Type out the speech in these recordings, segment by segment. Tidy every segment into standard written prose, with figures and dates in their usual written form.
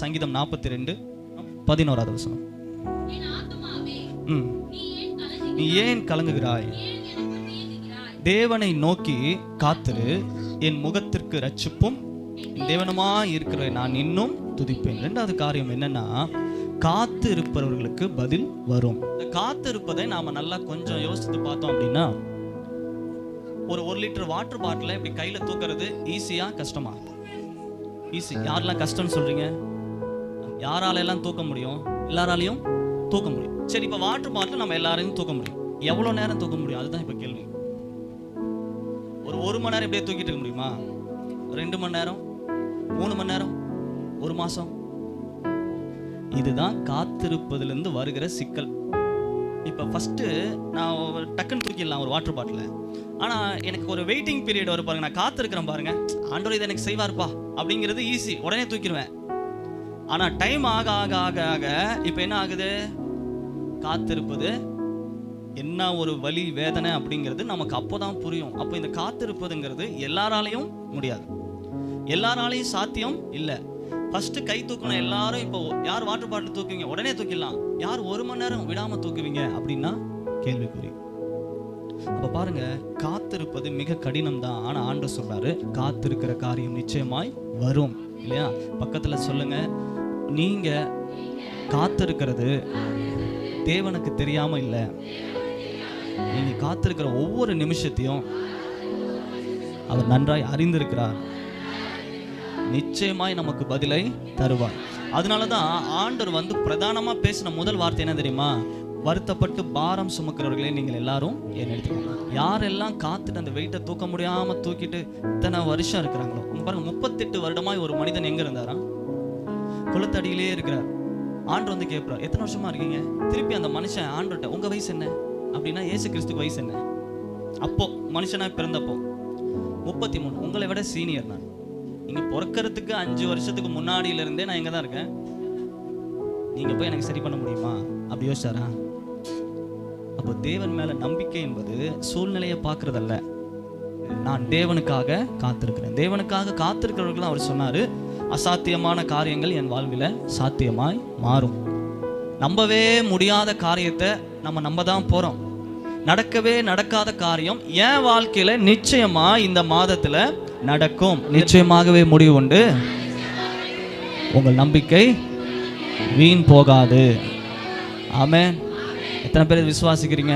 சங்கீதம் 42:11. நீ ஏன் கலங்குகிறாய்? தேவனை நோக்கி காத்திரு, என் முகத்திற்கு ரட்சிப்பும் தேவனுமா இருக்கிற நான் இன்னும் துதிப்பேன். ரெண்டாவது காரியம் என்னன்னா, காத்து இருப்பவர்களுக்கு பதில் வரும். இந்த காத்து இருப்பதை நாம நல்லா கொஞ்சம் யோசித்து பார்த்தோம் அப்படின்னா, ஒரு 1 லிட்டர் வாட்டர் பாட்டிலை இப்படி கையில தூக்குறது ஈஸியா கஷ்டமா? ஈஸி. யாரெல்லாம் கஷ்டம்னு சொல்றீங்க? யாரால எல்லாம் தூக்க முடியும்? எல்லாராலையும் தூக்க முடியும். சரி, இப்ப வாட்டர் பாட்டில் நம்ம எல்லாரையும் தூக்க முடியும். எவ்வளவு நேரம் தூக்க முடியும்? அதுதான் இப்ப கேள்வி. ஒரு 1 மணி நேரம் இப்படியே தூக்கிட்டு இருக்க முடியுமா? 2 மணி நேரம், 3 மணி நேரம், 1 மாசம்? இதுதான் காத்திருப்பதிலிருந்து வருகிற சிக்கல். இப்ப ஃபர்ஸ்ட் நான் டக்குன்னு தூக்கிடலாம் ஒரு வாட்டர் பாட்டில. ஆனா எனக்கு ஒரு வெயிட்டிங் பீரியட் வரும் பாருங்க. நான் காத்திருக்கிறேன் பாருங்க, ஆண்டவர் இதை எனக்கு செய்வார்ப்பா அப்படிங்கிறது ஈஸி, உடனே தூக்கிடுவேன். ஆனா டைம் ஆக ஆக ஆக ஆக இப்ப என்ன ஆகுது? காத்திருப்பது என்ன ஒரு வலி வேதனை அப்படிங்கிறது நமக்கு அப்போதான் புரியும். அப்போ இந்த காத்திருப்பதுங்கிறது எல்லாராலையும் முடியாது, எல்லாராலையும் சாத்தியம் இல்லை. ஃபர்ஸ்ட் கை தூக்கணும் எல்லாரும். இப்போ யார் வாட்டர் பாட்டில் தூக்குவீங்க? உடனே தூக்கிடலாம். யார் 1 மணி நேரம் விடாம தூக்குவீங்க அப்படின்னா கேள்விக்குறி. அப்ப பாருங்க, காத்திருப்பது மிக கடினம் தான். ஆனா ஆண்டவர் சொல்றாரு, காத்திருக்கிற காரியம் நிச்சயமாய் வரும். இல்லையா? பக்கத்துல சொல்லுங்க, நீங்க காத்திருக்கிறது தேவனுக்கு தெரியாம இல்ல. நீங்க காத்திருக்கிற ஒவ்வொரு நிமிஷத்தையும் அவர் நன்றாய் அறிந்திருக்கிறார். நிச்சயமாய் நமக்கு பதிலை தருவார். அதனாலதான் ஆண்டவர் பிரதானமா பேசின முதல் வார்த்தை என்ன தெரியுமா? வருத்தப்பட்டு பாரம் சுமக்கிறவர்களே நீங்கள் எல்லாரும் என்ன எடுத்துக்கோங்க. யாரெல்லாம் காத்துட்டு அந்த வெயிட்டை தூக்க முடியாம தூக்கிட்டு இத்தனை வருஷம் இருக்கிறாங்களோ பாருங்க. 38 வருடமாய் ஒரு மனிதன் எங்க இருந்தாரா? குளத்தடியிலே இருக்கிறார். ஆண்டவர் கேட்கிறார், எத்தனை வருஷமா இருக்கீங்க? திருப்பி அந்த மனுஷன் ஆண்டவர்கிட்ட, உங்க வயசு என்ன அப்படின்னா, இயேசு கிறிஸ்துக்கு வயசு என்ன? அப்போ மனுஷனா பிறந்தப்போ 33. உங்களை விட சீனியர் நான். நீங்க பிறக்கிறதுக்கு 5 வருஷத்துக்கு முன்னாடியில இருந்தே நான் எங்க தான் இருக்கேன். நீங்க போய் எனக்கு சரி பண்ண முடியுமா? அப்படி யோசிச்சாரா? அப்போ தேவன் மேல நம்பிக்கை என்பது சூழ்நிலையை பார்க்கறதல்ல. நான் தேவனுக்காக காத்திருக்கிறேன். தேவனுக்காக காத்திருக்கிறவர்கள் அவர் சொன்னாரு, அசாத்தியமான காரியங்கள் என் வாழ்வில் சாத்தியமாய் மாறும். நம்பவே முடியாத காரியத்தை நம்ம நம்ப தான் போறோம். நடக்கவே நடக்காத காரியம் என் வாழ்க்கையில நிச்சயமா இந்த மாதத்துல நடக்கும். நிச்சயமாகவே முடிவு உண்டு. உங்கள் நம்பிக்கை வீண் போகாது. ஆமென். எத்தனை பேர் விசுவாசிக்கிறீங்க?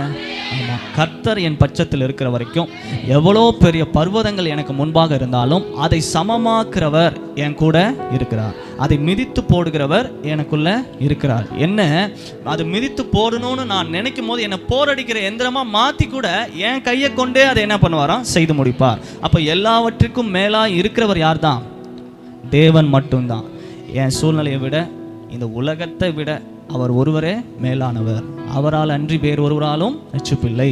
ஆமா. கர்த்தர் என் பட்சத்தில் இருக்கிற வரைக்கும் எவ்வளோ பெரிய பர்வதங்கள் எனக்கு முன்பாக இருந்தாலும் அதை சமமாக்குறவர் என் கூட இருக்கிறார். அதை மிதித்து போடுகிறவர் எனக்குள்ள இருக்கிறார். என்ன அது மிதித்து போடணும்னு நான் நினைக்கும் போது என்னை போரடிக்கிற எந்திரமா மாத்தி கூட என் கையை கொண்டே அதை என்ன பண்ணுவாராம்? செய்து முடிப்பார். அப்ப எல்லாவற்றுக்கும் மேலா இருக்கிறவர் யார் தான்? தேவன் மட்டும்தான். என் சூழ்நிலையை விட, இந்த உலகத்தை விட அவர் ஒருவரே மேலானவர். அவரால் அன்றி வேறு ஒருவராலும் ரட்சிப்பில்லை.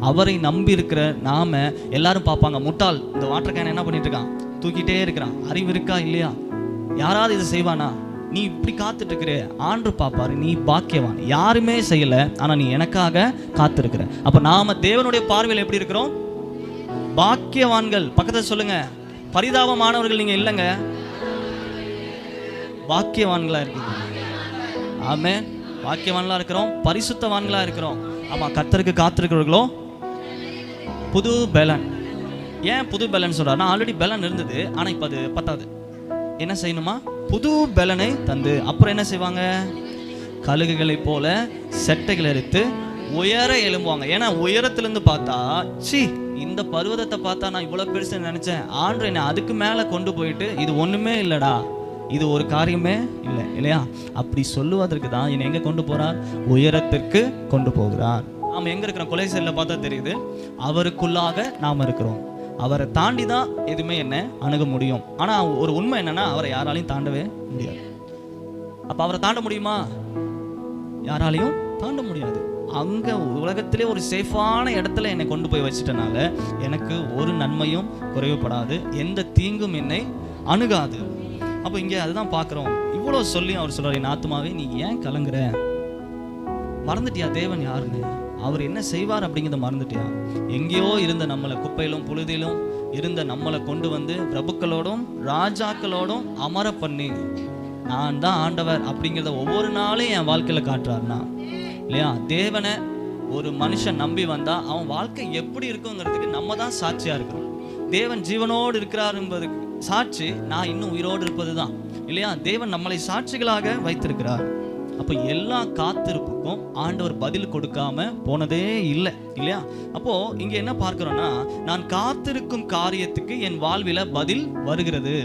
அவரை நம்பி இருக்கிற நாம எல்லாரும் பார்ப்பாங்க, முட்டாள் இந்த வாட்டர் கேன் என்ன பண்ணிட்டு இருக்கான்? தூக்கிட்டே இருக்கிறான். அறிவு இருக்கா இல்லையா? யாராவது இதை செய்வானா? நீ இப்படி காத்துட்டு இருக்கிற ஆண்டவர் பாப்பாரு, நீ பாக்கியவான். யாருமே செய்யல, ஆனா நீ எனக்காக காத்திருக்கிற. அப்ப நாம தேவனுடைய பார்வையில் எப்படி இருக்கிறோம்? பாக்கியவான்கள். பக்கத்துல சொல்லுங்க, பரிதாபமானவர்கள் நீங்க இல்லைங்க, பாக்கியவான்களா இருக்கீங்க. ஆமென். பாக்கியவான்களா இருக்கிறோம், பரிசுத்தவான்களா இருக்கிறோம். ஆமா. கர்த்தருக்கு காத்திருக்கிறவர்களோ புது பலன். ஏன் புது பலன் சொல்றாருன்னா, ஆல்ரெடி பலன் இருந்தது, ஆனா இப்ப அது பத்தாது. என்ன செய்யணுமா? புது பலனை தந்து அப்புறம் என்ன செய்வாங்க? கழுகுகளை போல செட்டைகளை எடுத்து உயர எழும்புவாங்க. ஏன்னா உயரத்திலிருந்து பார்த்தா, சி இந்த பர்வதத்தை பார்த்தா நான் இவ்வளவு பெருசு நினைச்சேன், ஆண்டவர் என்னை அதுக்கு மேல கொண்டு போயிட்டு இது ஒண்ணுமே இல்லடா, இது ஒரு காரியமே இல்லை இல்லையா? அப்படி சொல்லுவதற்கு தான் என்னை எங்க கொண்டு போறார்? உயரத்திற்கு கொண்டு போகிறார். நாம எங்க இருக்கிறோம்? கொலைசேரில பார்த்தா தெரியுது. அவருக்குள்ளாக நாம் இருக்கிறோம். அவரை தாண்டி தான் எதுவுமே என்ன அணுக முடியும். ஆனா ஒரு உண்மை என்னன்னா, அவரை யாராலையும் தாண்டவே முடியாது. அப்ப அவரை தாண்ட முடியுமா? யாராலையும் தாண்ட முடியாது. அங்க உலகத்திலே ஒரு சேஃபான இடத்துல என்னை கொண்டு போய் வச்சுட்டனால எனக்கு ஒரு நன்மையும் குறைவுபடாது, எந்த தீங்கும் என்னை அணுகாது. அப்போ இங்கே அதுதான் பார்க்குறோம். இவ்வளோ சொல்லி அவர் சொல்றாரு, என் ஆத்துமாவே நீ ஏன் கலங்குற? மறந்துட்டியா தேவன் யாருன்னு? அவர் என்ன செய்வார் அப்படிங்கிறத மறந்துட்டியா? எங்கேயோ இருந்த நம்மளை, குப்பையிலும் புழுதியிலும் இருந்த நம்மளை கொண்டு வந்து பிரபுக்களோடும் ராஜாக்களோடும் அமர பண்ணி நான் தான் ஆண்டவர் அப்படிங்கிறத ஒவ்வொரு நாளும் என் வாழ்க்கையில காட்டுறாருன்னா இல்லையா, தேவனை ஒரு மனுஷன் நம்பி வந்தா அவன் வாழ்க்கை எப்படி இருக்குங்கிறதுக்கு நம்ம தான் சாட்சியா இருக்கிறோம். தேவன் ஜீவனோடு இருக்கிறார் என்பதுக்கு சாட்சி நான் இன்னும் உயிரோடு இருப்பது தான் இல்லையா. தேவன் நம்மளை சாட்சிகளாக வைத்திருக்கிறார். அப்போ எல்லா காத்திருப்புக்கும் ஆண்டவர் பதில் கொடுக்காம போனதே இல்லை இல்லையா. அப்போ இங்க என்ன பார்க்கிறோம்னா, நான் காத்திருக்கும் காரியத்துக்கு என் வாழ்வில பதில் வருகிறது.